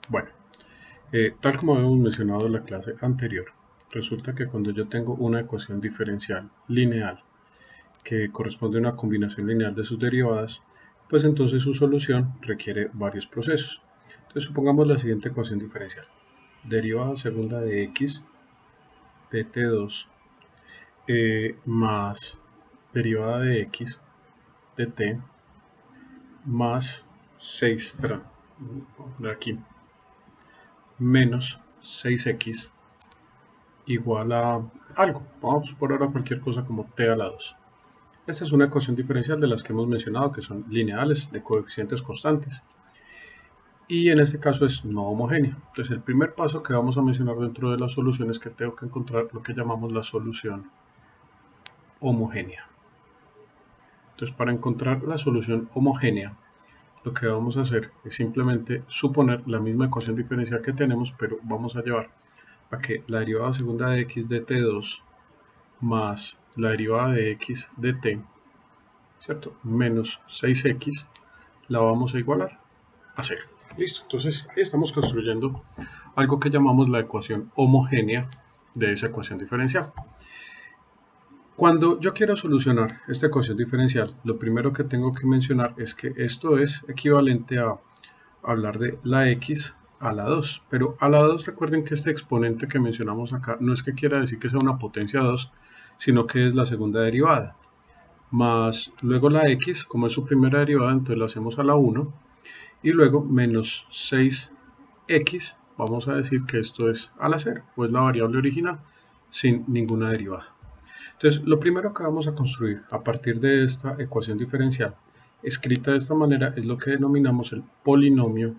Bueno, tal como hemos mencionado en la clase anterior, resulta que cuando yo tengo una ecuación diferencial lineal que corresponde a una combinación lineal de sus derivadas, pues entonces su solución requiere varios procesos. Entonces supongamos la siguiente ecuación diferencial. Derivada segunda de x de t2 más derivada de x de t más 6, perdón, voy a poner aquí, menos 6x igual a algo. Vamos a poner ahora cualquier cosa como t a la 2. Esta es una ecuación diferencial de las que hemos mencionado que son lineales de coeficientes constantes. Y en este caso es no homogénea. Entonces el primer paso que vamos a mencionar dentro de la solución es que tengo que encontrar lo que llamamos la solución homogénea. Entonces para encontrar la solución homogénea, lo que vamos a hacer es simplemente suponer la misma ecuación diferencial que tenemos, pero vamos a llevar a que la derivada segunda de x de t2 más la derivada de x de t, ¿cierto? Menos 6x, la vamos a igualar a 0. Listo, entonces estamos construyendo algo que llamamos la ecuación homogénea de esa ecuación diferencial. Cuando yo quiero solucionar esta ecuación diferencial, lo primero que tengo que mencionar es que esto es equivalente a hablar de la x a la 2, pero a la 2 recuerden que este exponente que mencionamos acá no es que quiera decir que sea una potencia 2, sino que es la segunda derivada, más luego la x, como es su primera derivada, entonces la hacemos a la 1, y luego menos 6x, vamos a decir que esto es a la 0, o es la variable original, sin ninguna derivada. Entonces, lo primero que vamos a construir a partir de esta ecuación diferencial, escrita de esta manera, es lo que denominamos el polinomio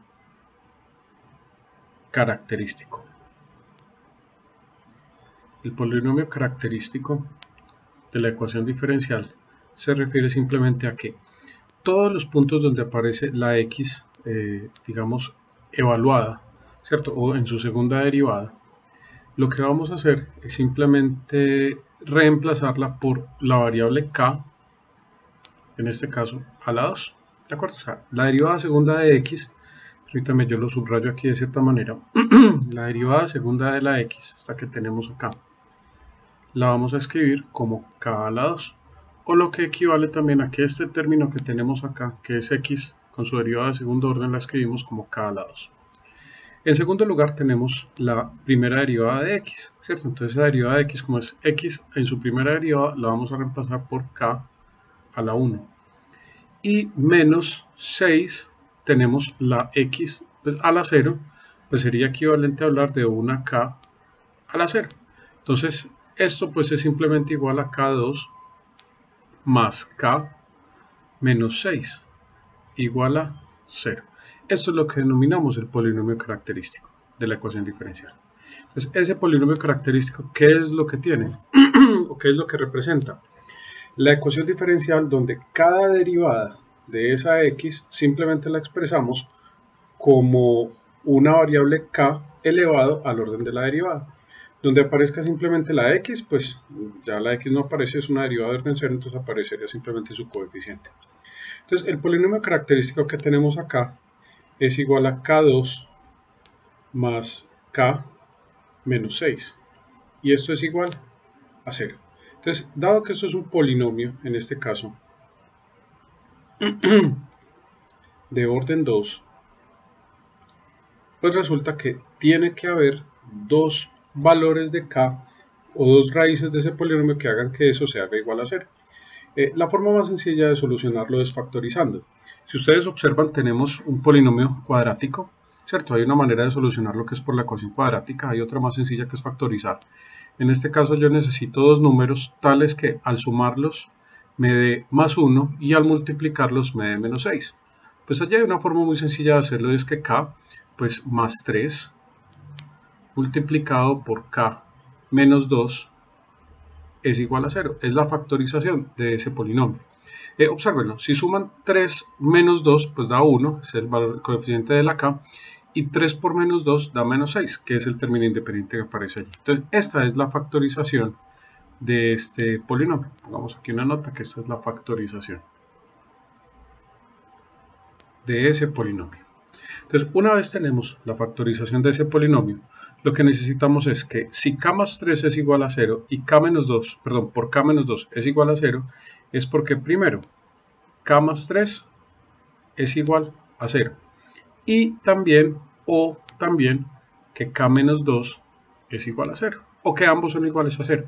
característico. El polinomio característico de la ecuación diferencial se refiere simplemente a que todos los puntos donde aparece la x, digamos, evaluada, ¿cierto? O en su segunda derivada, lo que vamos a hacer es simplemente reemplazarla por la variable k, en este caso a la 2, ¿de acuerdo? O sea, la derivada segunda de x, permítame yo lo subrayo aquí de cierta manera, la derivada segunda de la x, esta que tenemos acá, la vamos a escribir como k a la 2, o lo que equivale también a que este término que tenemos acá, que es x con su derivada de segundo orden, la escribimos como k a la 2. En segundo lugar tenemos la primera derivada de x, ¿cierto? Entonces la derivada de x, como es x en su primera derivada, la vamos a reemplazar por k a la 1. Y menos 6 tenemos la x pues, a la 0, pues sería equivalente a hablar de una k a la 0. Entonces esto pues es simplemente igual a k2 más k menos 6 igual a 0. Esto es lo que denominamos el polinomio característico de la ecuación diferencial. Entonces, ese polinomio característico, ¿qué es lo que tiene? ¿O qué es lo que representa? La ecuación diferencial donde cada derivada de esa x simplemente la expresamos como una variable k elevado al orden de la derivada. Donde aparezca simplemente la x, pues ya la x no aparece, es una derivada de orden 0, entonces aparecería simplemente su coeficiente. Entonces, el polinomio característico que tenemos acá es igual a k2 más k menos 6. Y esto es igual a 0. Entonces, dado que esto es un polinomio, en este caso, de orden 2, pues resulta que tiene que haber dos valores de k o dos raíces de ese polinomio que hagan que eso se haga igual a 0. La forma más sencilla de solucionarlo es factorizando. Si ustedes observan, tenemos un polinomio cuadrático, ¿cierto? Hay una manera de solucionarlo que es por la ecuación cuadrática, hay otra más sencilla que es factorizar. En este caso yo necesito dos números tales que al sumarlos me dé más 1 y al multiplicarlos me dé menos 6. Pues allí hay una forma muy sencilla de hacerlo, es que k, pues más 3 multiplicado por k menos 2 es igual a 0. Es la factorización de ese polinomio. Obsérvenlo, si suman 3 menos 2, pues da 1, es el valor coeficiente de la k, y 3 por menos 2 da menos 6, que es el término independiente que aparece allí. Entonces, esta es la factorización de este polinomio. Pongamos aquí una nota que esta es la factorización de ese polinomio. Entonces, una vez tenemos la factorización de ese polinomio, lo que necesitamos es que si k más 3 es igual a 0 y k menos 2, perdón, por k menos 2 es igual a 0, es porque primero k más 3 es igual a 0 y también que k menos 2 es igual a 0 o que ambos son iguales a 0.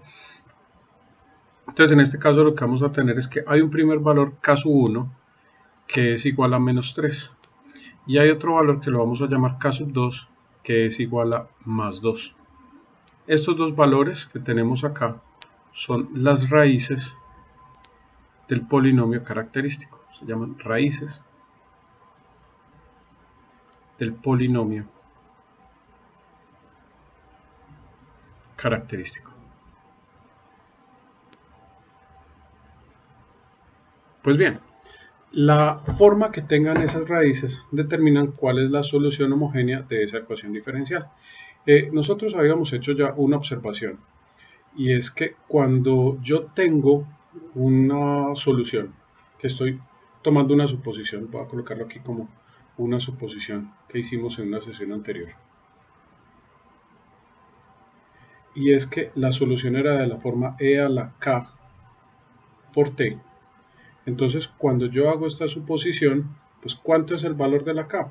Entonces en este caso lo que vamos a tener es que hay un primer valor k sub 1 que es igual a menos 3 y hay otro valor que lo vamos a llamar k sub 2 que es igual a más 2. Estos dos valores que tenemos acá son las raíces del polinomio característico, se llaman raíces del polinomio característico. Pues bien, la forma que tengan esas raíces determinan cuál es la solución homogénea de esa ecuación diferencial. Nosotros habíamos hecho ya una observación y es que cuando yo tengo una solución, que estoy tomando una suposición, voy a colocarlo aquí como una suposición que hicimos en una sesión anterior, y es que la solución era de la forma e a la k por t. Entonces cuando yo hago esta suposición, pues ¿cuánto es el valor de la k?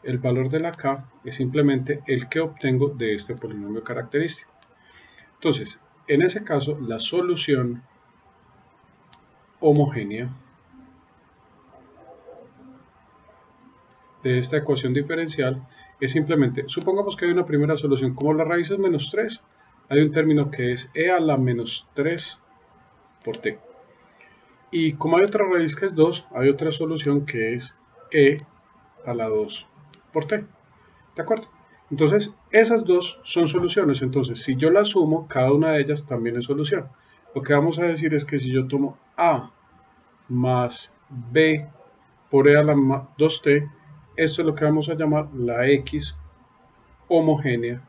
El valor de la k es simplemente el que obtengo de este polinomio característico. Entonces, en ese caso, la solución homogénea de esta ecuación diferencial es simplemente, supongamos que hay una primera solución, como la raíz es menos 3, hay un término que es e a la menos 3 por t. Y como hay otra raíz que es 2, hay otra solución que es e a la 2 por t. ¿De acuerdo? Entonces, esas dos son soluciones. Entonces, si yo las sumo, cada una de ellas también es solución. Lo que vamos a decir es que si yo tomo a más b por e a la 2t, esto es lo que vamos a llamar la x homogénea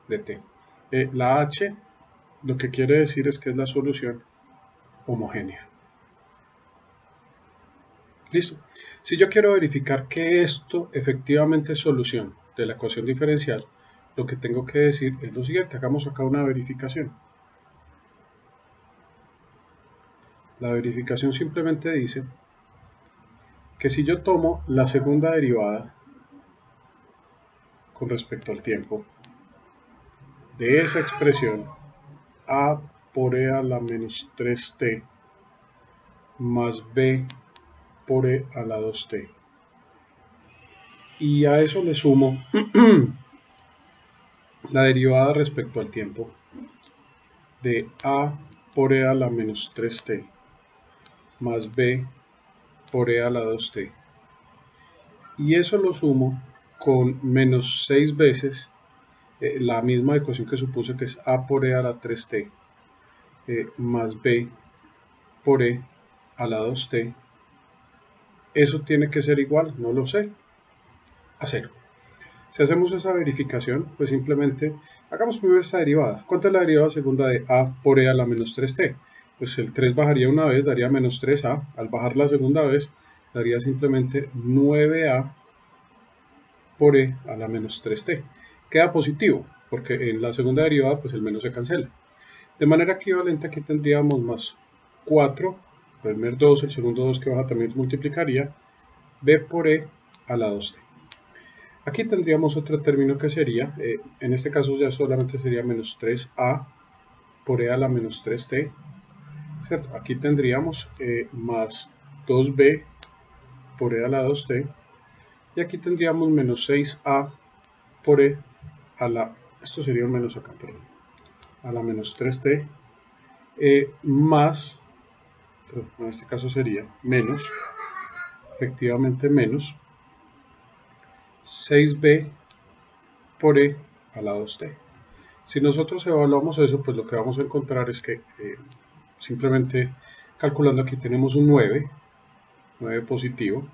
de t. La h lo que quiere decir es que es la solución homogénea. Listo. Si yo quiero verificar que esto efectivamente es solución de la ecuación diferencial, lo que tengo que decir es lo siguiente. Hagamos acá una verificación. La verificación simplemente dice que si yo tomo la segunda derivada con respecto al tiempo de esa expresión a por e a la menos 3t más b por e a la 2t, y a eso le sumo la derivada respecto al tiempo de a por e a la menos 3t más b por e a la 2t, y eso lo sumo con menos 6 veces la misma ecuación que supuse, que es a por e a la 3t más b por e a la 2t. Eso tiene que ser igual, no lo sé, a 0. Si hacemos esa verificación, pues simplemente hagamos primero esta derivada. ¿Cuánto es la derivada segunda de a por e a la menos 3t? Pues el 3 bajaría una vez, daría menos 3a. Al bajar la segunda vez, daría simplemente 9a por e a la menos 3t. Queda positivo, porque en la segunda derivada pues el menos se cancela. De manera equivalente aquí tendríamos más 4, el primer 2, el segundo 2 que baja también multiplicaría, b por e a la 2t. Aquí tendríamos otro término que sería, en este caso ya solamente sería menos 3a por e a la menos 3t, ¿cierto? Aquí tendríamos más 2b por e a la 2t, y aquí tendríamos menos 6a por e a la, esto sería un menos acá, perdón, a la menos 3t, más, pero en este caso sería menos, efectivamente menos 6b por e a la 2t. Si nosotros evaluamos eso, pues lo que vamos a encontrar es que simplemente calculando aquí tenemos un 9 positivo,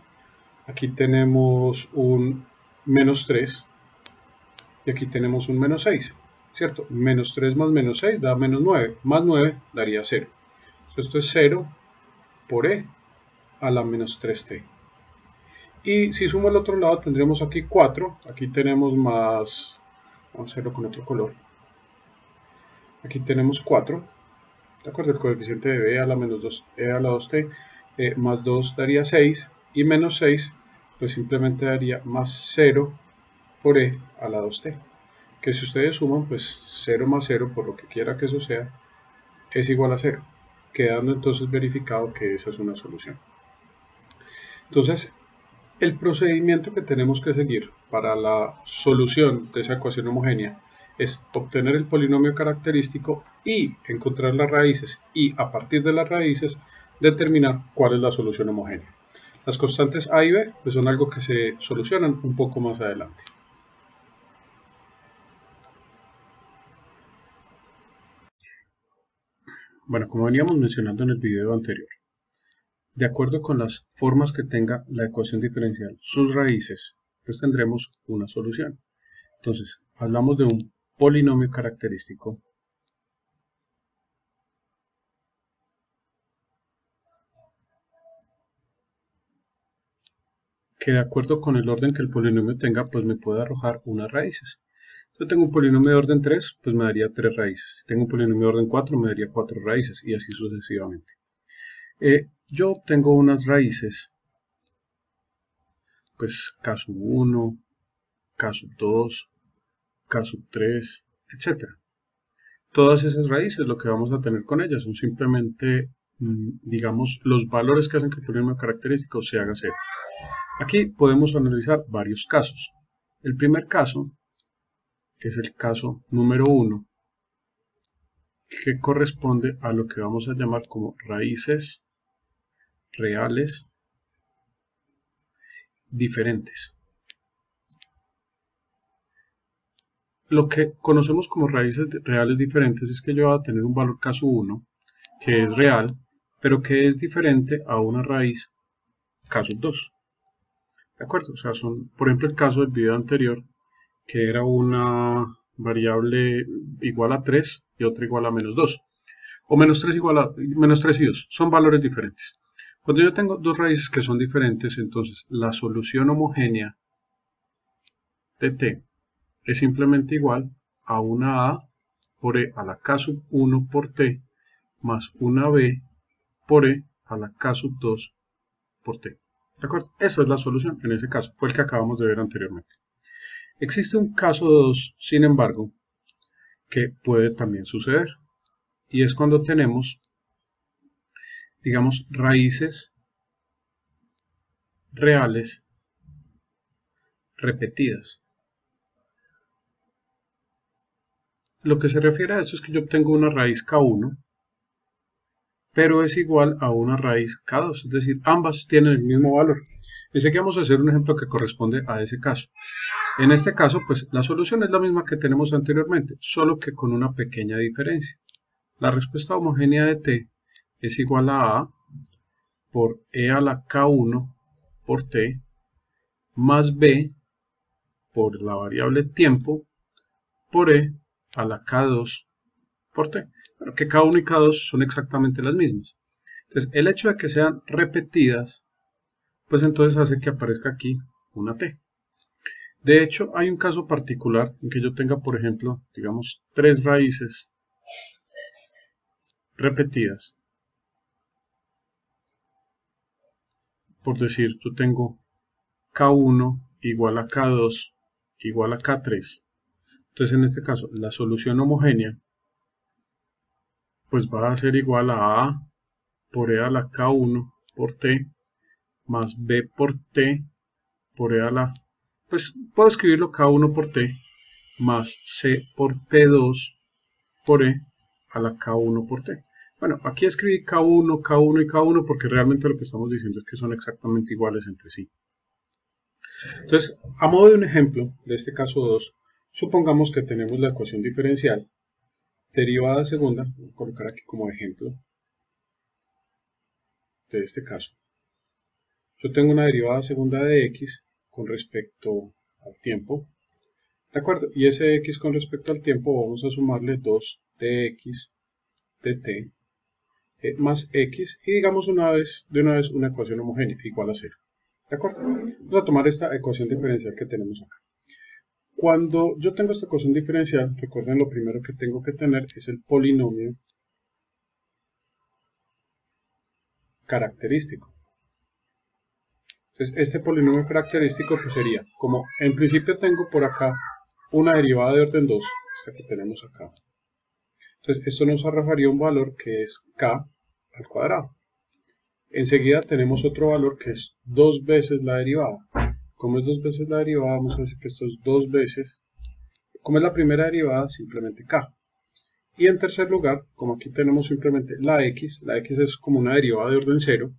aquí tenemos un menos 3 y aquí tenemos un menos 6, ¿cierto? Menos 3 más menos 6 da menos 9, más 9 daría 0. Esto es 0 por e a la menos 3t. Y si sumo al otro lado tendremos aquí 4, aquí tenemos más, vamos a hacerlo con otro color, aquí tenemos 4, ¿de acuerdo? El coeficiente de b a la menos 2, e a la 2t, más 2 daría 6, y menos 6, pues simplemente daría más 0 por e a la 2t, que si ustedes suman, pues 0 más 0, por lo que quiera que eso sea, es igual a 0, quedando entonces verificado que esa es una solución. Entonces, el procedimiento que tenemos que seguir para la solución de esa ecuación homogénea es obtener el polinomio característico y encontrar las raíces, y a partir de las raíces determinar cuál es la solución homogénea. Las constantes a y b pues son algo que se solucionan un poco más adelante. Bueno, como veníamos mencionando en el video anterior, de acuerdo con las formas que tenga la ecuación diferencial, sus raíces, pues tendremos una solución. Entonces, hablamos de un polinomio característico que, de acuerdo con el orden que el polinomio tenga, pues me puede arrojar unas raíces. Si yo tengo un polinomio de orden 3, pues me daría 3 raíces. Si tengo un polinomio de orden 4, me daría 4 raíces, y así sucesivamente. Yo obtengo unas raíces, pues k sub 1, k sub 2, k sub 3, etc. Todas esas raíces, lo que vamos a tener con ellas son simplemente, digamos, los valores que hacen que el polinomio característico se haga cero. Aquí podemos analizar varios casos. El primer caso es el caso número 1, que corresponde a lo que vamos a llamar como raíces reales diferentes. Lo que conocemos como raíces reales diferentes es que yo voy a tener un valor k sub 1 que es real, pero que es diferente a una raíz k sub 2. ¿De acuerdo? O sea, son, por ejemplo, el caso del video anterior, que era una variable igual a 3 y otra igual a menos 2. O menos 3 igual a menos 3 y 2. Son valores diferentes. Cuando yo tengo dos raíces que son diferentes, entonces la solución homogénea de t es simplemente igual a una a por e a la k sub 1 por t más una b por e a la k sub 2 por t. ¿De acuerdo? Esa es la solución en ese caso, fue el que acabamos de ver anteriormente. Existe un caso 2, sin embargo, que puede también suceder, y es cuando tenemos, digamos, raíces reales repetidas. Lo que se refiere a esto es que yo obtengo una raíz k1, pero es igual a una raíz k2, es decir, ambas tienen el mismo valor. Y sé que vamos a hacer un ejemplo que corresponde a ese caso. En este caso, pues la solución es la misma que tenemos anteriormente, solo que con una pequeña diferencia. La respuesta homogénea de t es igual a por e a la k1 por t más b por la variable tiempo por e a la k2 por t. Bueno, que k1 y k2 son exactamente las mismas. Entonces, el hecho de que sean repetidas, pues entonces hace que aparezca aquí una t. De hecho, hay un caso particular en que yo tenga, por ejemplo, digamos, 3 raíces repetidas. Por decir, yo tengo k1 igual a k2 igual a k3. Entonces, en este caso, la solución homogénea pues va a ser igual a por e a la k1 por t más b por t por e a la... Pues puedo escribirlo k1 por t más c por t2 por e a la k1 por t. Bueno, aquí escribí k1, k1 y k1 porque realmente lo que estamos diciendo es que son exactamente iguales entre sí. Entonces, a modo de un ejemplo de este caso 2, supongamos que tenemos la ecuación diferencial derivada segunda, voy a colocar aquí como ejemplo de este caso. Yo tengo una derivada segunda de x con respecto al tiempo, ¿de acuerdo? Y ese x con respecto al tiempo vamos a sumarle 2 de x de t más x, y digamos de una vez una ecuación homogénea igual a 0. ¿De acuerdo? Vamos a tomar esta ecuación diferencial que tenemos acá. Cuando yo tengo esta ecuación diferencial, recuerden, lo primero que tengo que tener es el polinomio característico. Entonces, este polinomio característico pues sería, como en principio tengo por acá una derivada de orden 2, esta que tenemos acá. Entonces, esto nos arrojaría un valor que es k al cuadrado. Enseguida tenemos otro valor que es 2 veces la derivada. Como es 2 veces la derivada, vamos a decir que esto es 2 veces. Como es la primera derivada, simplemente k. Y en tercer lugar, como aquí tenemos simplemente la x es como una derivada de orden 0,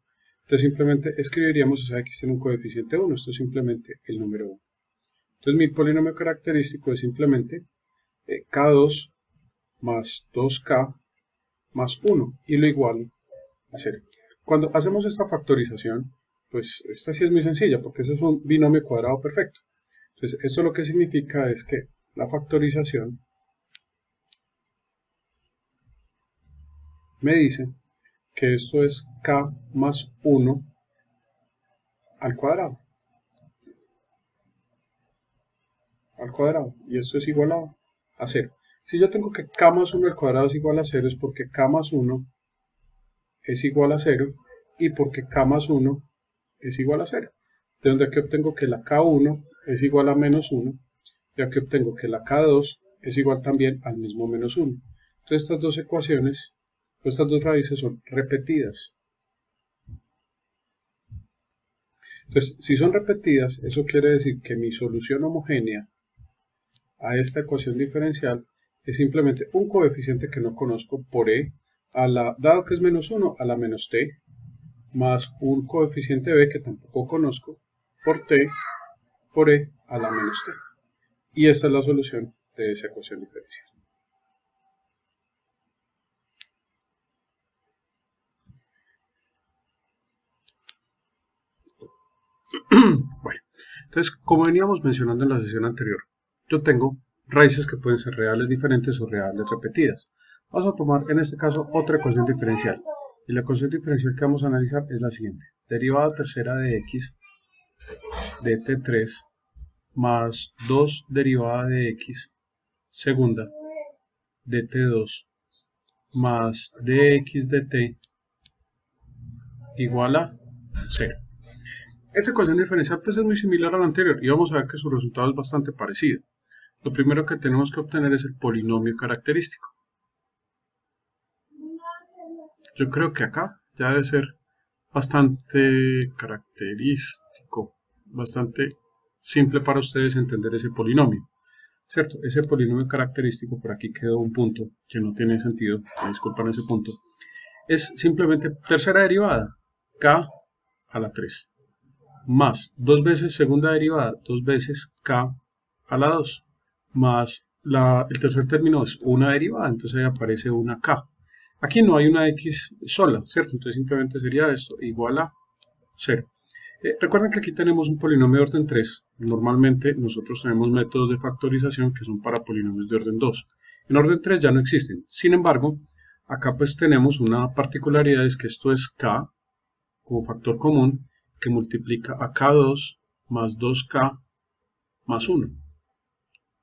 entonces simplemente escribiríamos esa x en un coeficiente 1, esto es simplemente el número 1. Entonces mi polinomio característico es simplemente k2 más 2k más 1 y lo igual a 0. Cuando hacemos esta factorización, pues esta sí es muy sencilla porque eso es un binomio cuadrado perfecto. Entonces esto lo que significa es que la factorización me dice que esto es k más 1 al cuadrado. Y esto es igual a 0. Si yo tengo que k más 1 al cuadrado es igual a 0 es porque k más 1 es igual a 0 y porque k más 1 es igual a 0. De donde aquí obtengo que la k1 es igual a menos 1 y aquí obtengo que la k2 es igual también al mismo menos 1. Entonces estas dos ecuaciones, estas dos raíces son repetidas. Entonces, si son repetidas, eso quiere decir que mi solución homogénea a esta ecuación diferencial es simplemente un coeficiente que no conozco por e, dado que es menos 1, a la menos t, más un coeficiente b que tampoco conozco por t, por e, a la menos t. Y esta es la solución de esa ecuación diferencial. Bueno, entonces, como veníamos mencionando en la sesión anterior, yo tengo raíces que pueden ser reales diferentes o reales repetidas. Vamos a tomar en este caso otra ecuación diferencial. Y la ecuación diferencial que vamos a analizar es la siguiente. Derivada tercera de x de t3 más 2 derivada de x segunda de t2 más dx de t igual a 0. Esta ecuación diferencial pues es muy similar a la anterior y vamos a ver que su resultado es bastante parecido. Lo primero que tenemos que obtener es el polinomio característico. Yo creo que acá ya debe ser bastante característico, bastante simple para ustedes entender ese polinomio. ¿Cierto? Ese polinomio característico, por aquí quedó un punto que no tiene sentido, me disculpan ese punto, es simplemente tercera derivada, k a la 3, más 2 veces segunda derivada, 2 veces k a la 2, más el tercer término es una derivada, entonces ahí aparece una k. Aquí no hay una x sola, ¿cierto? Entonces simplemente sería esto igual a 0. Recuerden que aquí tenemos un polinomio de orden 3. Normalmente nosotros tenemos métodos de factorización que son para polinomios de orden 2. En orden 3 ya no existen. Sin embargo, acá pues tenemos una particularidad, es que esto es k como factor común que multiplica a k2 más 2k más 1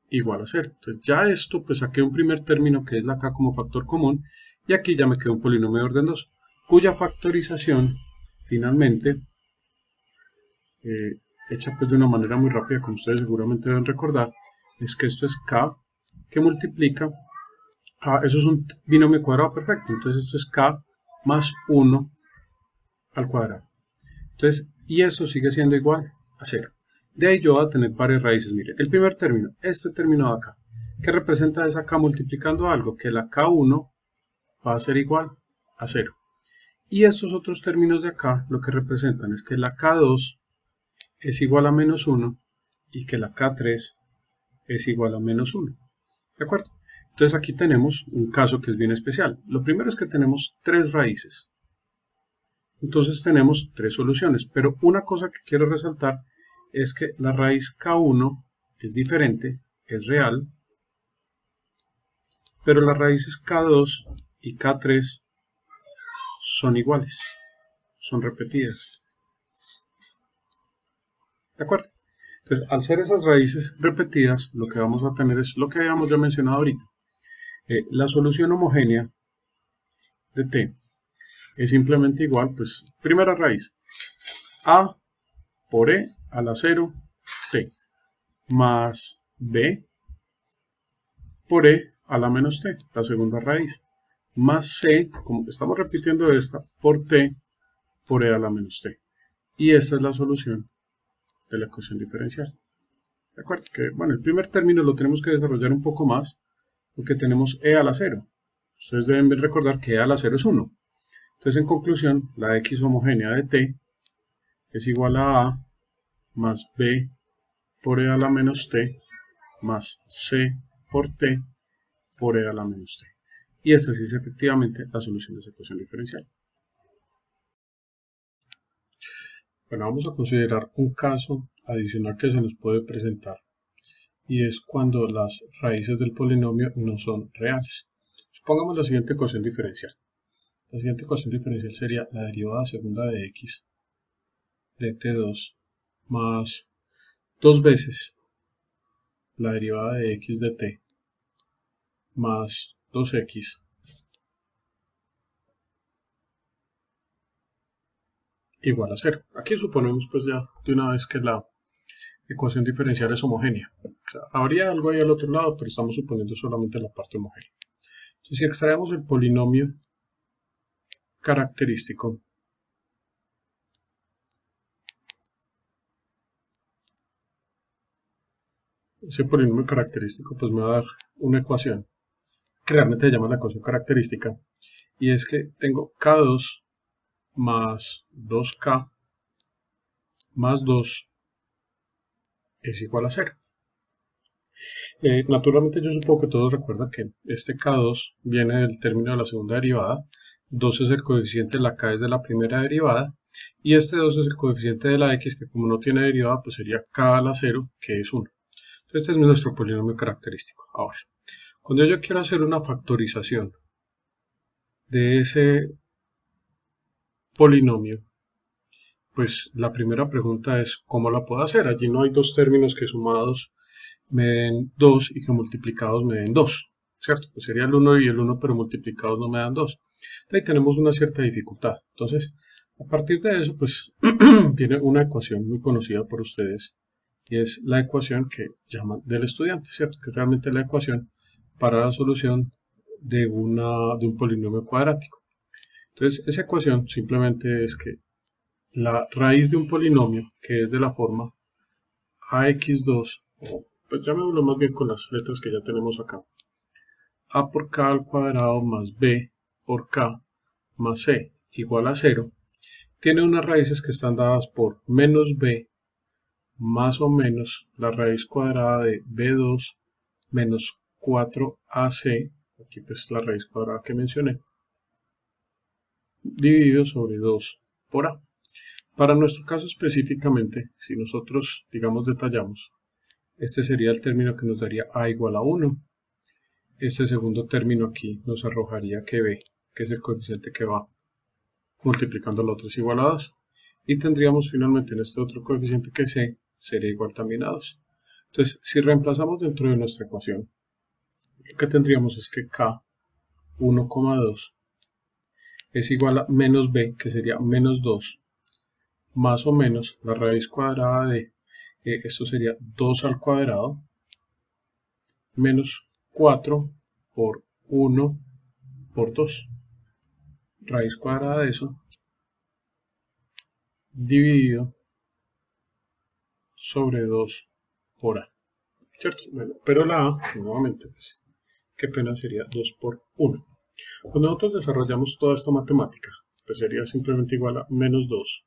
igual a 0. Entonces ya esto pues saqué un primer término que es la k como factor común y aquí ya me quedó un polinomio de orden 2 cuya factorización finalmente hecha pues de una manera muy rápida, como ustedes seguramente deben recordar, es que esto es k que multiplica eso es un binomio cuadrado perfecto, entonces esto es k más 1 al cuadrado. Entonces, y esto sigue siendo igual a 0. De ahí yo voy a tener varias raíces. Miren, el primer término, este término de acá, que representa esa k multiplicando algo, que la k1 va a ser igual a 0. Y estos otros términos de acá, lo que representan es que la k2 es igual a menos 1 y que la k3 es igual a menos 1. ¿De acuerdo? Entonces aquí tenemos un caso que es bien especial. Lo primero es que tenemos tres raíces. Entonces tenemos tres soluciones, pero una cosa que quiero resaltar es que la raíz k1 es diferente, es real, pero las raíces k2 y k3 son iguales, son repetidas. ¿De acuerdo? Entonces, al ser esas raíces repetidas, lo que vamos a tener es lo que habíamos ya mencionado ahorita. La solución homogénea de t es simplemente igual, pues, primera raíz, a por e a la 0 t, más b por e a la menos t, la segunda raíz, más c, como estamos repitiendo esta, por t por e a la menos t. Y esta es la solución de la ecuación diferencial. ¿De acuerdo? Que, bueno, el primer término lo tenemos que desarrollar un poco más, porque tenemos e a la 0. Ustedes deben recordar que e a la 0 es 1. Entonces, en conclusión, la x homogénea de t es igual a más b por e a la menos t más c por t por e a la menos t. Y esta sí es efectivamente la solución de esa ecuación diferencial. Bueno, vamos a considerar un caso adicional que se nos puede presentar, y es cuando las raíces del polinomio no son reales. Supongamos la siguiente ecuación diferencial. La siguiente ecuación diferencial sería la derivada segunda de x de t2 más 2 veces la derivada de x de t más 2x igual a 0. Aquí suponemos pues ya de una vez que la ecuación diferencial es homogénea. O sea, habría algo ahí al otro lado, pero estamos suponiendo solamente la parte homogénea. Entonces, si extraemos el polinomio característico, ese polinomio característico pues me va a dar una ecuación que realmente se llama la ecuación característica, y es que tengo k2 más 2k más 2 es igual a 0. Naturalmente yo supongo que todos recuerdan que este k2 viene del término de la segunda derivada, 2 es el coeficiente, la k es de la primera derivada, y este 2 es el coeficiente de la x, que como no tiene derivada, pues sería k a la 0, que es 1. Entonces este es nuestro polinomio característico. Ahora, cuando yo quiero hacer una factorización de ese polinomio, pues la primera pregunta es ¿cómo la puedo hacer? Allí no hay dos términos que sumados me den 2 y que multiplicados me den 2, ¿cierto? Pues sería el 1 y el 1, pero multiplicados no me dan 2. Entonces ahí tenemos una cierta dificultad. Entonces, a partir de eso, pues viene una ecuación muy conocida por ustedes, y es la ecuación que llaman del estudiante, ¿cierto? Que es realmente la ecuación para la solución de un polinomio cuadrático. Entonces, esa ecuación simplemente es que la raíz de un polinomio, que es de la forma ax2, pues llamémoslo más bien con las letras que ya tenemos acá, a por k al cuadrado más b por k más c igual a 0, tiene unas raíces que están dadas por menos b más o menos la raíz cuadrada de b2 menos 4ac, aquí pues la raíz cuadrada que mencioné, dividido sobre 2 por a. Para nuestro caso específicamente, si nosotros, digamos, detallamos, este sería el término que nos daría a igual a 1. Este segundo término aquí nos arrojaría que b, que es el coeficiente que va multiplicando al otro, es igual a 2. Y tendríamos finalmente en este otro coeficiente que c sería igual también a 2. Entonces, si reemplazamos dentro de nuestra ecuación, lo que tendríamos es que k 1,2 es igual a menos b, que sería menos 2, más o menos la raíz cuadrada de, esto sería 2 al cuadrado, menos 4 por 1 por 2, raíz cuadrada de eso, dividido sobre 2 por a, ¿cierto? Bueno, pero la a, nuevamente, pues, qué pena, sería 2 por 1. Cuando nosotros desarrollamos toda esta matemática, pues sería simplemente igual a menos 2,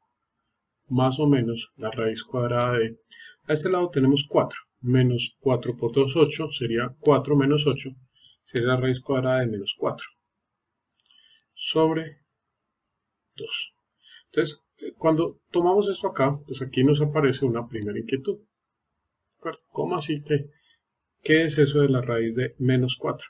más o menos la raíz cuadrada de, a este lado tenemos 4, menos 4 por 2, 8, sería 4 menos 8, sería la raíz cuadrada de menos 4, sobre 2. Entonces, cuando tomamos esto acá, pues aquí nos aparece una primera inquietud. ¿Cómo así que, qué es eso de la raíz de menos 4?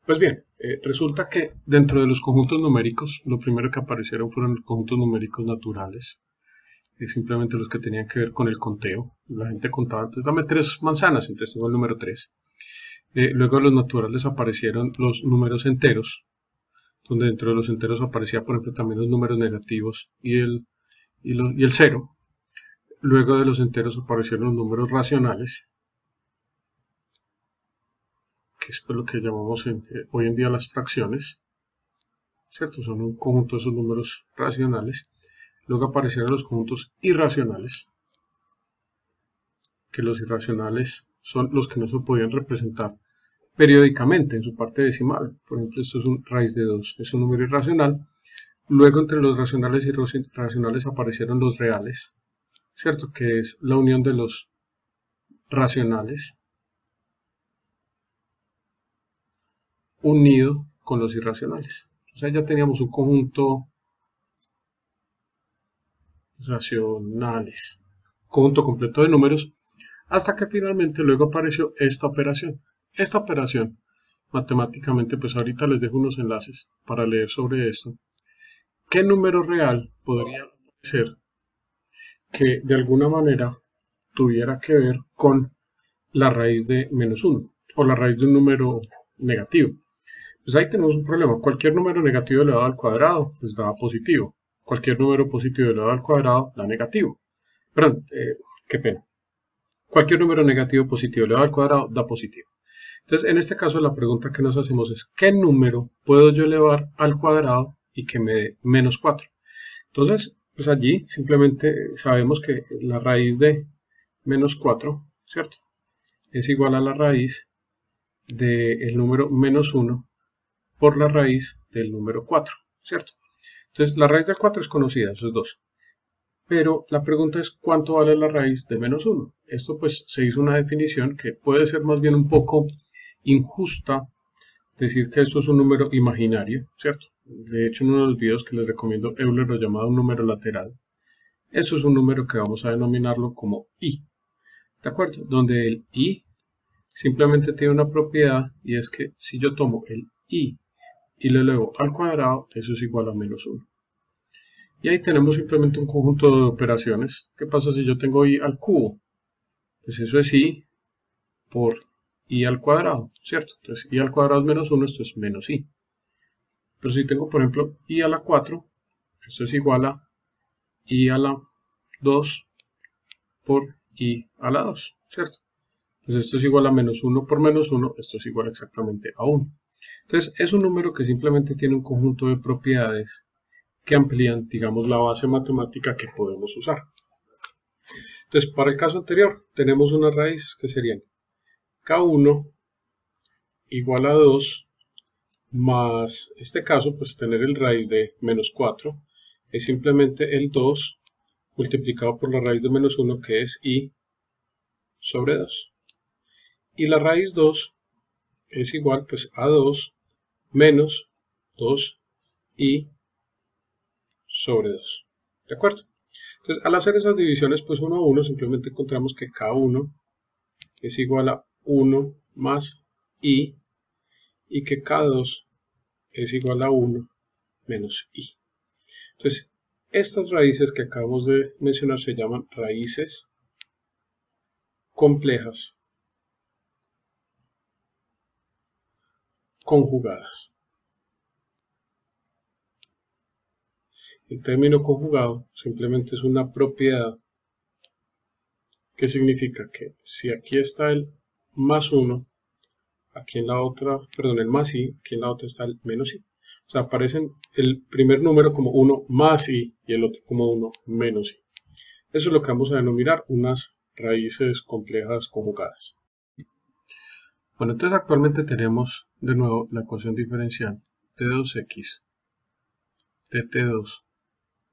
Pues bien, resulta que dentro de los conjuntos numéricos, lo primero que aparecieron fueron los conjuntos numéricos naturales. simplemente los que tenían que ver con el conteo. La gente contaba, entonces dame 3 manzanas, entonces tengo el número 3. Luego de los naturales aparecieron los números enteros, donde dentro de los enteros aparecía, por ejemplo, también los números negativos y el 0. Luego de los enteros aparecieron los números racionales, que es lo que llamamos hoy en día las fracciones, ¿cierto? Son un conjunto de esos números racionales. Luego aparecieron los conjuntos irracionales, que los irracionales son los que no se podían representar periódicamente en su parte decimal. Por ejemplo, esto es un raíz de 2, es un número irracional. Luego entre los racionales y irracionales aparecieron los reales, ¿cierto? Que es la unión de los racionales unido con los irracionales. O sea, ya teníamos un conjunto racionales, conjunto completo de números, hasta que finalmente luego apareció esta operación. Esta operación, matemáticamente, pues ahorita les dejo unos enlaces para leer sobre esto. ¿Qué número real podría ser que de alguna manera tuviera que ver con la raíz de menos 1 o la raíz de un número negativo? Pues ahí tenemos un problema. Cualquier número negativo elevado al cuadrado pues da positivo. Cualquier número positivo elevado al cuadrado da negativo. Perdón, qué pena. Cualquier número negativo positivo elevado al cuadrado da positivo. Entonces, en este caso, la pregunta que nos hacemos es, ¿qué número puedo yo elevar al cuadrado y que me dé menos 4? Entonces, pues allí simplemente sabemos que la raíz de menos 4, ¿cierto? Es igual a la raíz del número menos 1 por la raíz del número 4, ¿cierto? Entonces, la raíz de 4 es conocida, eso es 2. Pero la pregunta es, ¿cuánto vale la raíz de menos 1? Esto pues se hizo una definición que puede ser más bien un poco injusta, decir que esto es un número imaginario, ¿cierto? De hecho, en uno de los videos que les recomiendo, Euler lo llamaba un número lateral. Eso es un número que vamos a denominarlo como i, ¿de acuerdo? Donde el i simplemente tiene una propiedad, y es que si yo tomo el i y lo elevo al cuadrado, eso es igual a menos 1. Y ahí tenemos simplemente un conjunto de operaciones. ¿Qué pasa si yo tengo i al cubo? Pues eso es i por i al cuadrado, ¿cierto? Entonces i al cuadrado es menos 1, esto es menos i. Pero si tengo, por ejemplo, i a la 4, esto es igual a i a la 2 por i a la 2, ¿cierto? Entonces esto es igual a menos 1 por menos 1, esto es igual exactamente a 1. Entonces es un número que simplemente tiene un conjunto de propiedades que amplían, digamos, la base matemática que podemos usar. Entonces, para el caso anterior, tenemos unas raíces que serían K1 igual a 2 más, este caso, pues tener el raíz de menos 4 es simplemente el 2 multiplicado por la raíz de menos 1, que es i sobre 2. Y la raíz 2 es igual pues a 2 menos 2i sobre 2. ¿De acuerdo? Entonces, al hacer esas divisiones, pues 1 a 1, simplemente encontramos que K1 es igual a 1 más i y que K2 es igual a 1 menos i. Entonces, estas raíces que acabamos de mencionar se llaman raíces complejas conjugadas. El término conjugado simplemente es una propiedad que significa que si aquí está el más 1, aquí en la otra, perdón, el más i, aquí en la otra está el menos i. O sea, aparecen el primer número como 1 más i y el otro como 1 menos i. Eso es lo que vamos a denominar unas raíces complejas conjugadas. Bueno, entonces actualmente tenemos de nuevo la ecuación diferencial de 2x de t2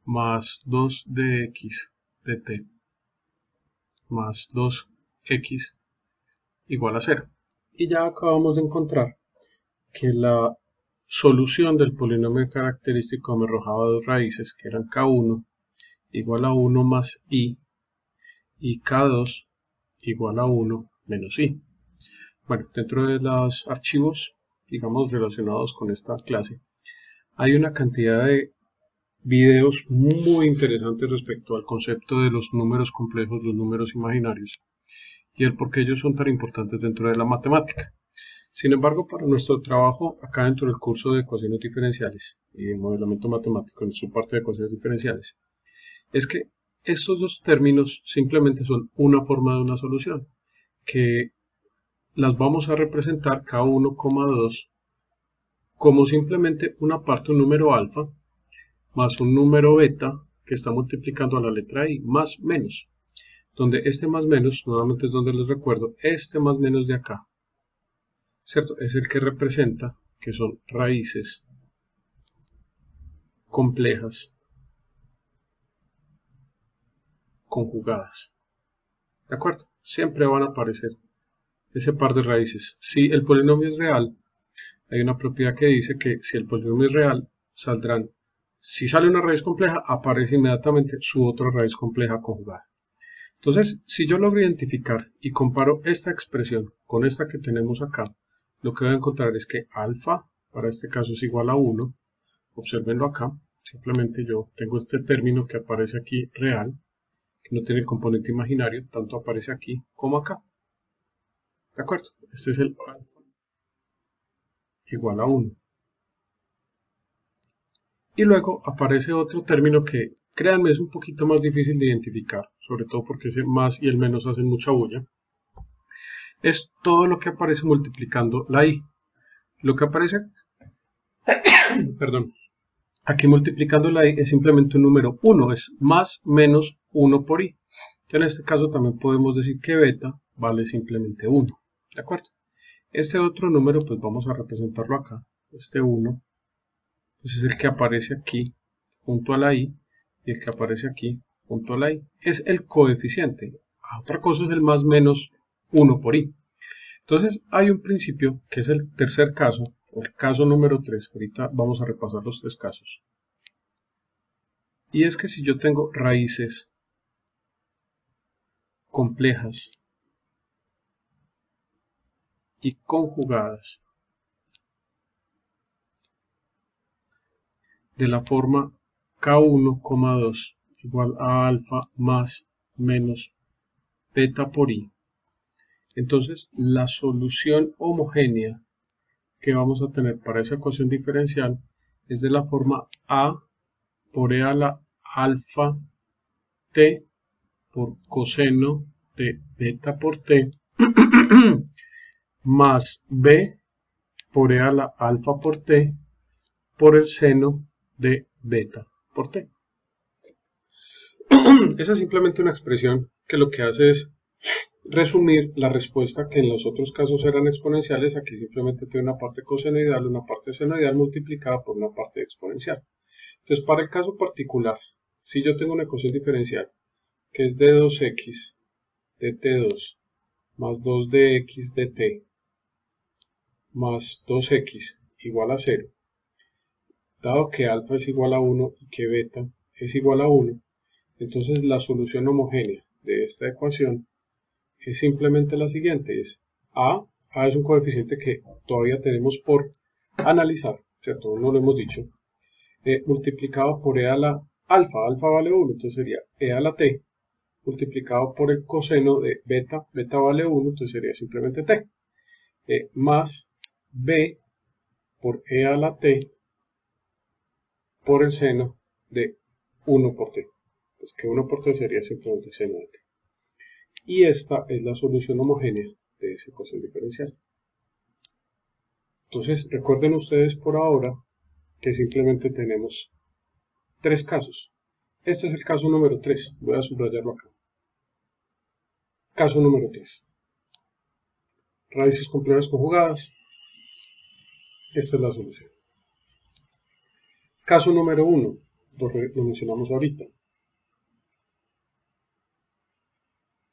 más 2dx de t más 2x igual a 0. Y ya acabamos de encontrar que la solución del polinomio característico me arrojaba dos raíces, que eran k1 igual a 1 más i y k2 igual a 1 menos i. Bueno, dentro de los archivos, digamos, relacionados con esta clase, hay una cantidad de videos muy interesantes respecto al concepto de los números complejos, los números imaginarios y el por qué ellos son tan importantes dentro de la matemática. Sin embargo, para nuestro trabajo acá dentro del curso de ecuaciones diferenciales y de modelamiento matemático en su parte de ecuaciones diferenciales, es que estos dos términos simplemente son una forma de una solución, que las vamos a representar K1,2 como simplemente una parte, un número alfa, más un número beta que está multiplicando a la letra I, más menos, donde este más menos, nuevamente es donde les recuerdo, este más menos de acá, ¿cierto? Es el que representa que son raíces complejas conjugadas, ¿de acuerdo? Siempre van a aparecer ese par de raíces. Si el polinomio es real, hay una propiedad que dice que si el polinomio es real, saldrán, si sale una raíz compleja, aparece inmediatamente su otra raíz compleja conjugada. Entonces, si yo logro identificar y comparo esta expresión con esta que tenemos acá, lo que voy a encontrar es que alfa, para este caso, es igual a 1. Observenlo acá. Simplemente yo tengo este término que aparece aquí real, que no tiene el componente imaginario, tanto aparece aquí como acá. ¿De acuerdo? Este es el alfa igual a 1. Y luego aparece otro término que, créanme, es un poquito más difícil de identificar, sobre todo porque ese más y el menos hacen mucha bulla. Es todo lo que aparece multiplicando la i. Lo que aparece, perdón, aquí multiplicando la i es simplemente un número 1, es más menos 1 por i. En este caso también podemos decir que beta vale simplemente 1, ¿de acuerdo? Este otro número pues vamos a representarlo acá, este 1, pues es el que aparece aquí junto a la i y el que aparece aquí junto a la i. Es el coeficiente, otra cosa es el más menos 1 por i. Entonces hay un principio que es el tercer caso, o el caso número 3, ahorita vamos a repasar los tres casos. Y es que si yo tengo raíces complejas y conjugadas de la forma K1,2 igual a alfa más menos beta por i, entonces la solución homogénea que vamos a tener para esa ecuación diferencial es de la forma a por e a la alfa t por coseno de beta por t más b por e a la alfa por t por el seno de beta por t. Esa es simplemente una expresión que lo que hace es resumir la respuesta que en los otros casos eran exponenciales. Aquí simplemente tiene una parte cosenoidal, una parte senoidal multiplicada por una parte exponencial. Entonces, para el caso particular, si yo tengo una ecuación diferencial que es de 2x de t2 más 2 de x de t más 2x igual a 0, dado que alfa es igual a 1 y que beta es igual a 1, entonces la solución homogénea de esta ecuación es simplemente la siguiente, es a es un coeficiente que todavía tenemos por analizar, ¿cierto? No lo hemos dicho, multiplicado por e a la alfa, alfa vale 1, entonces sería e a la t, multiplicado por el coseno de beta, beta vale 1, entonces sería simplemente t, más b por e a la t por el seno de 1 por t, pues que 1 por t sería simplemente seno de t. Y esta es la solución homogénea de esa ecuación diferencial. Entonces, recuerden ustedes por ahora que simplemente tenemos tres casos. Este es el caso número 3. Voy a subrayarlo acá. Caso número 3. Raíces complejas conjugadas. Esta es la solución. Caso número 1. Lo mencionamos ahorita.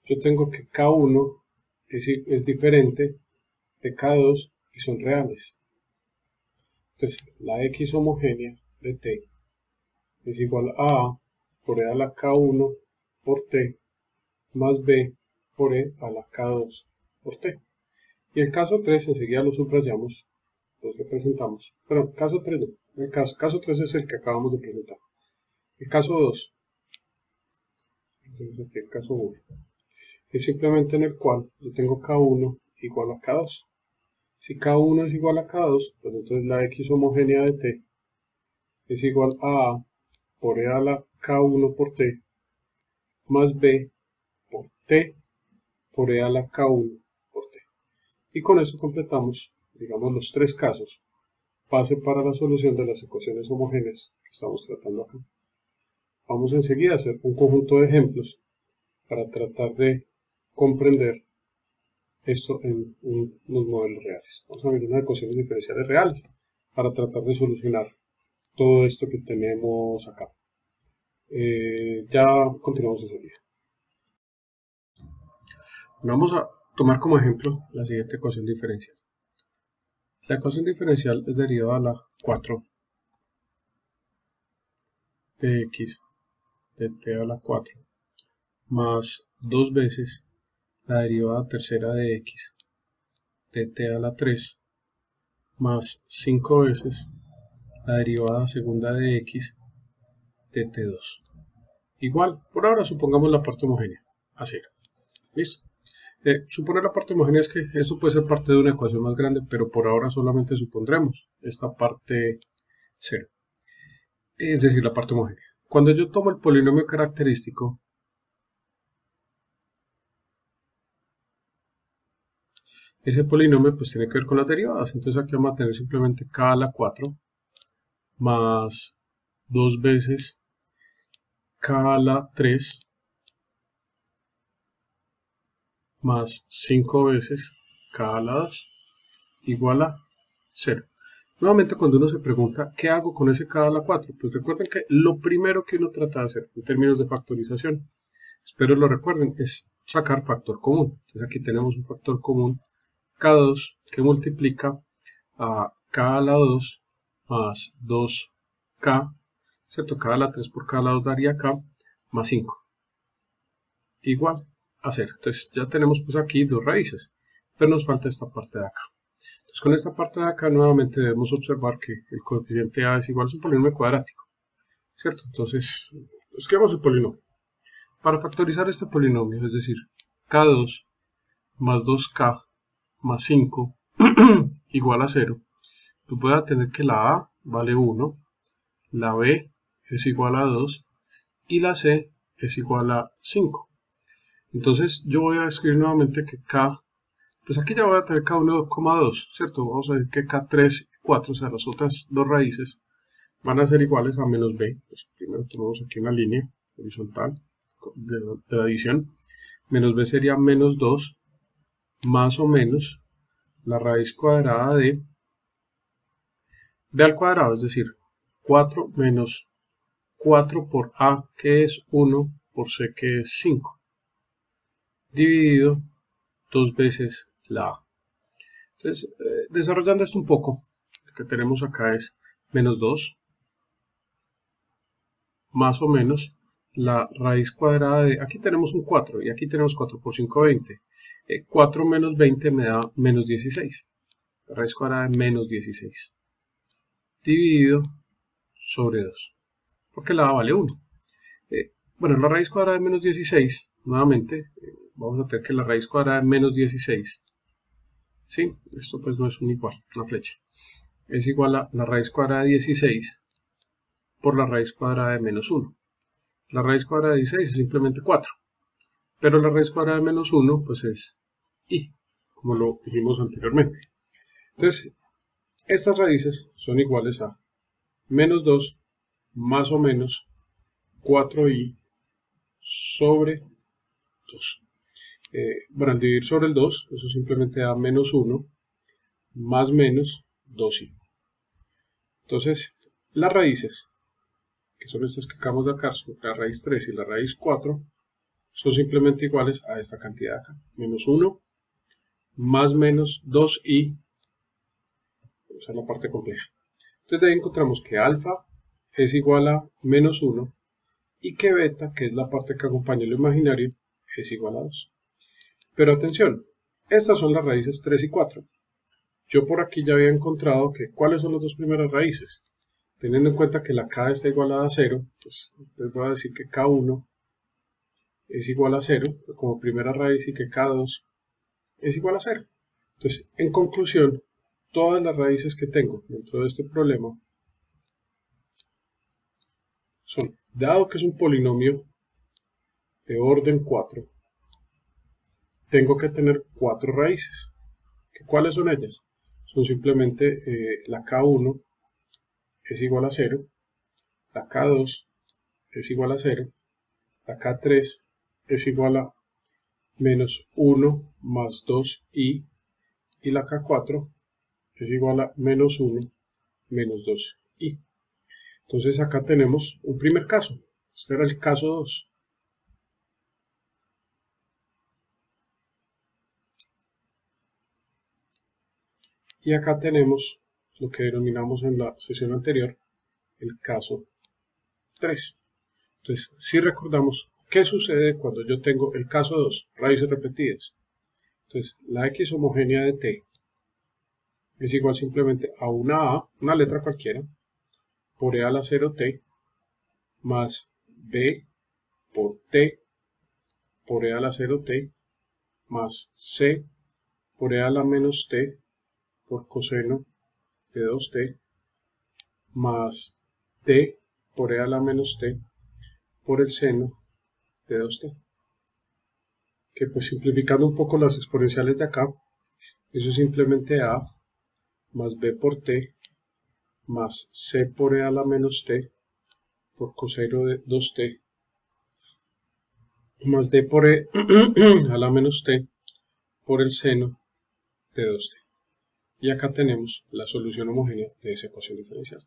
Yo tengo que K1 es diferente de K2 y son reales. Entonces, la X homogénea de T es igual a A por E a la K1 por T más B por E a la K2 por T. Y el caso 3 enseguida lo subrayamos, lo representamos. Pero caso 3 no. El caso 3 es el que acabamos de presentar. El caso 2, entonces aquí el caso 1, es simplemente en el cual yo tengo K1 igual a K2. Si K1 es igual a K2, pues entonces la X homogénea de T es igual a A por E a la K1 por T más B por T por E a la K1 por T. Y con eso completamos, digamos, los tres casos base para la solución de las ecuaciones homogéneas que estamos tratando acá. Vamos enseguida a hacer un conjunto de ejemplos para tratar de comprender esto en unos modelos reales. Vamos a ver unas ecuaciones diferenciales reales para tratar de solucionar todo esto que tenemos acá. Ya continuamos enseguida. Vamos a tomar como ejemplo la siguiente ecuación diferencial. La ecuación diferencial es derivada a la 4 de x de t a la 4 más 2 veces la derivada tercera de x de t a la 3 más 5 veces la derivada segunda de x de t2. Igual, por ahora supongamos la parte homogénea a 0. ¿Listo? Suponer la parte homogénea es que esto puede ser parte de una ecuación más grande, pero por ahora solamente supondremos esta parte 0. Es decir, la parte homogénea. Cuando yo tomo el polinomio característico, ese polinomio pues tiene que ver con las derivadas. Entonces aquí vamos a tener simplemente k a la 4 más 2 veces k a la 3 más 5 veces k a la 2 igual a 0. Nuevamente, cuando uno se pregunta, ¿qué hago con ese k a la 4? Pues recuerden que lo primero que uno trata de hacer en términos de factorización, espero lo recuerden, es sacar factor común. Entonces aquí tenemos un factor común, k2, que multiplica a k a la 2 más 2k, ¿cierto? K a la 3 por k a la 2 daría k, más 5, igual a 0. Entonces ya tenemos pues aquí dos raíces, pero nos falta esta parte de acá. Entonces con esta parte de acá nuevamente debemos observar que el coeficiente a es igual a su polinomio cuadrático, ¿cierto? Entonces escribamos el polinomio. Para factorizar este polinomio, es decir, k2 más 2k más 5 igual a 0, tú puedes tener que la a vale 1, la b es igual a 2 y la c es igual a 5. Entonces yo voy a escribir nuevamente que k, pues aquí ya voy a tener k1, 2, ¿cierto? Vamos a ver que k3 y 4, o sea, las otras dos raíces, van a ser iguales a menos b. Pues primero tomamos aquí una línea horizontal de la adición. Menos b sería menos 2, más o menos la raíz cuadrada de b al cuadrado, es decir, 4 menos 4 por a, que es 1, por c, que es 5, dividido 2 veces la a. Entonces, desarrollando esto un poco, lo que tenemos acá es menos 2, más o menos la raíz cuadrada de, aquí tenemos un 4 y aquí tenemos 4 por 5, 20. 4 menos 20 me da menos 16. La raíz cuadrada de menos 16. Dividido sobre 2. Porque la a vale 1. Bueno, la raíz cuadrada de menos 16, nuevamente, vamos a tener que la raíz cuadrada de menos 16. ¿Sí? Esto pues no es un igual, una flecha. Es igual a la raíz cuadrada de 16 por la raíz cuadrada de menos 1. La raíz cuadrada de 16 es simplemente 4. Pero la raíz cuadrada de menos 1 pues es i, como lo dijimos anteriormente. Entonces, estas raíces son iguales a menos 2 más o menos 4i sobre 2. Bueno, al dividir sobre el 2, eso simplemente da menos 1 más menos 2i. Entonces, las raíces, que son estas que acabamos de sacar, la raíz 3 y la raíz 4, son simplemente iguales a esta cantidad acá. Menos 1 más menos 2i, esa es la parte compleja. Entonces de ahí encontramos que alfa es igual a menos 1 y que beta, que es la parte que acompaña lo imaginario, es igual a 2. Pero atención, estas son las raíces 3 y 4. Yo por aquí ya había encontrado que ¿cuáles son las dos primeras raíces? teniendo en cuenta que la K está igualada a 0, pues les voy a decir que K1 es igual a 0 como primera raíz y que K2 es igual a 0. Entonces, en conclusión, todas las raíces que tengo dentro de este problema son, dado que es un polinomio de orden 4, tengo que tener 4 raíces. ¿Cuáles son ellas? Son simplemente la K1 es igual a 0, la K2 es igual a 0, la K3 es igual a menos 1 más 2i, y la K4 es igual a menos 1 menos 2i. Entonces acá tenemos un primer caso. Este era el caso 2. Y acá tenemos lo que denominamos en la sesión anterior el caso 3. Entonces, si recordamos, ¿qué sucede cuando yo tengo el caso 2? Raíces repetidas. Entonces, la x homogénea de t es igual simplemente a una a, una letra cualquiera, por e a la 0t, más b por t por e a la 0t, más c por e a la menos t por coseno de 2t, más d por e a la menos t por el seno de 2t. Que pues simplificando un poco las exponenciales de acá, eso es simplemente a más b por t más c por e a la menos t por coseno de 2t más d por e a la menos t por el seno de 2t. Y acá tenemos la solución homogénea de esa ecuación diferencial.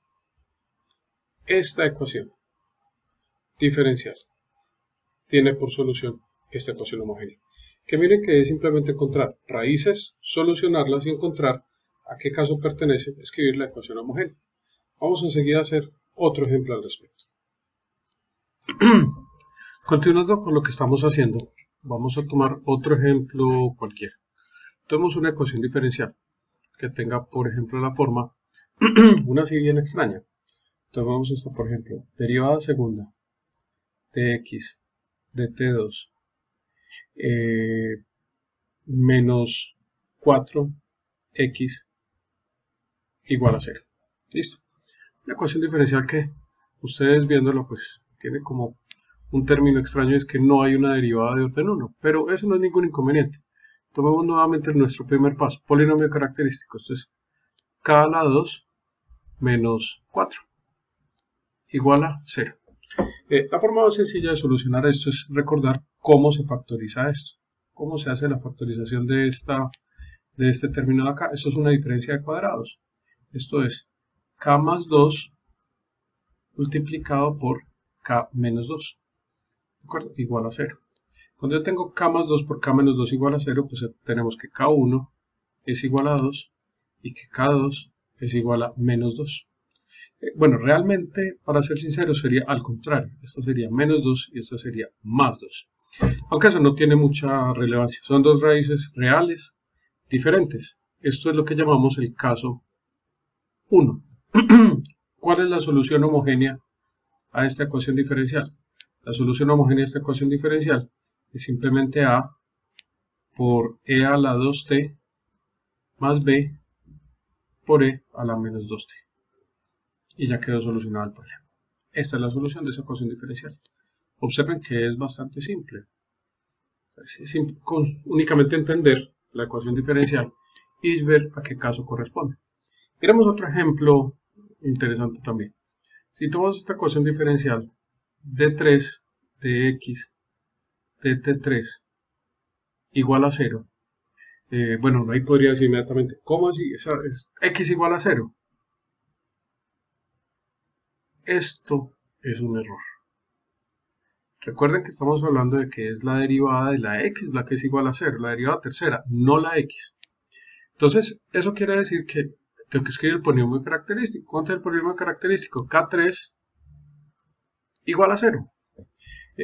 Esta ecuación diferencial tiene por solución esta ecuación homogénea. Que miren que es simplemente encontrar raíces, solucionarlas y encontrar a qué caso pertenece escribir la ecuación homogénea. Vamos enseguida a hacer otro ejemplo al respecto. Continuando con lo que estamos haciendo, vamos a tomar otro ejemplo cualquiera. Tomemos una ecuación diferencial que tenga, por ejemplo, la forma, una así bien extraña. Tomamos esto, por ejemplo, derivada segunda de x de t2 menos 4x igual a 0. ¿Listo? Una ecuación diferencial que ustedes viéndolo pues tiene como un término extraño, es que no hay una derivada de orden 1, pero eso no es ningún inconveniente. Tomemos nuevamente nuestro primer paso, polinomio característico. Esto es k a la 2 menos 4 igual a 0. La forma más sencilla de solucionar esto es recordar cómo se factoriza esto. Cómo se hace la factorización de este término de acá. Esto es una diferencia de cuadrados. Esto es k más 2 multiplicado por k menos 2. ¿De acuerdo? Igual a 0. Cuando yo tengo k más 2 por k menos 2 igual a 0, pues tenemos que k1 es igual a 2 y que k2 es igual a menos 2. Bueno, realmente, para ser sincero, sería al contrario. Esta sería menos 2 y esta sería más 2. Aunque eso no tiene mucha relevancia. Son dos raíces reales diferentes. Esto es lo que llamamos el caso 1. ¿Cuál es la solución homogénea a esta ecuación diferencial? La solución homogénea a esta ecuación diferencial es simplemente a por e a la 2t más b por e a la menos 2t. Y ya quedó solucionado el problema. Esta es la solución de esa ecuación diferencial. Observen que es bastante simple. Con únicamente entender la ecuación diferencial y ver a qué caso corresponde. Miremos otro ejemplo interesante también. Si tomamos esta ecuación diferencial d3 de x de t3 igual a 0, bueno, ahí podría decir inmediatamente, ¿cómo así? Es x igual a 0. Esto es un error. Recuerden que estamos hablando de que es la derivada de la x la que es igual a 0, la derivada tercera, no la x. Entonces, eso quiere decir que tengo que escribir el polinomio característico. ¿Cuánto es el polinomio característico? K3 igual a 0.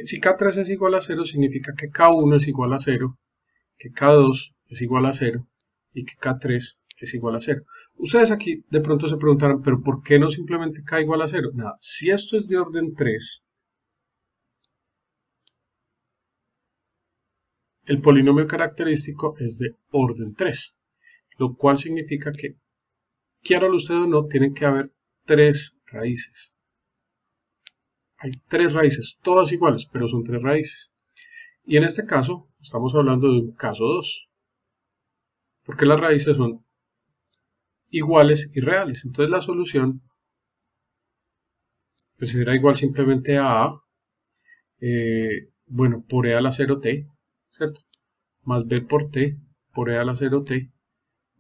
Si K3 es igual a 0, significa que K1 es igual a 0, que K2 es igual a 0 y que K3 es igual a 0. Ustedes aquí de pronto se preguntarán, pero ¿por qué no simplemente k igual a 0? Nada, si esto es de orden 3, el polinomio característico es de orden 3, lo cual significa que, quiéralo usted o no, tienen que haber 3 raíces. Hay 3 raíces, todas iguales, pero son 3 raíces. Y en este caso, estamos hablando de un caso 2, porque las raíces son iguales y reales. Entonces la solución pues será igual simplemente a bueno, por e a la 0t, ¿cierto? Más b por e a la 0t,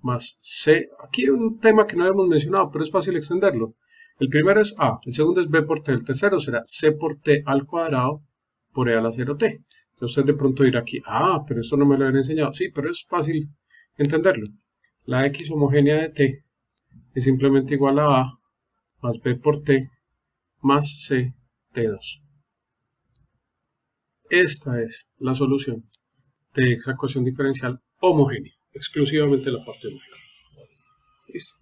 más c. Aquí hay un tema que no hemos mencionado, pero es fácil extenderlo. El primero es a, el segundo es b por t, el tercero será c por t al cuadrado por e a la 0t. Entonces usted de pronto dirá aquí, pero esto no me lo habían enseñado. Sí, pero es fácil entenderlo. La x homogénea de t es simplemente igual a más b por t más c t2. Esta es la solución de esa ecuación diferencial homogénea, exclusivamente la parte homogénea. Listo.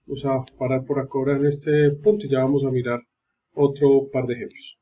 Vamos a parar por acá en este punto y ya vamos a mirar otro par de ejemplos.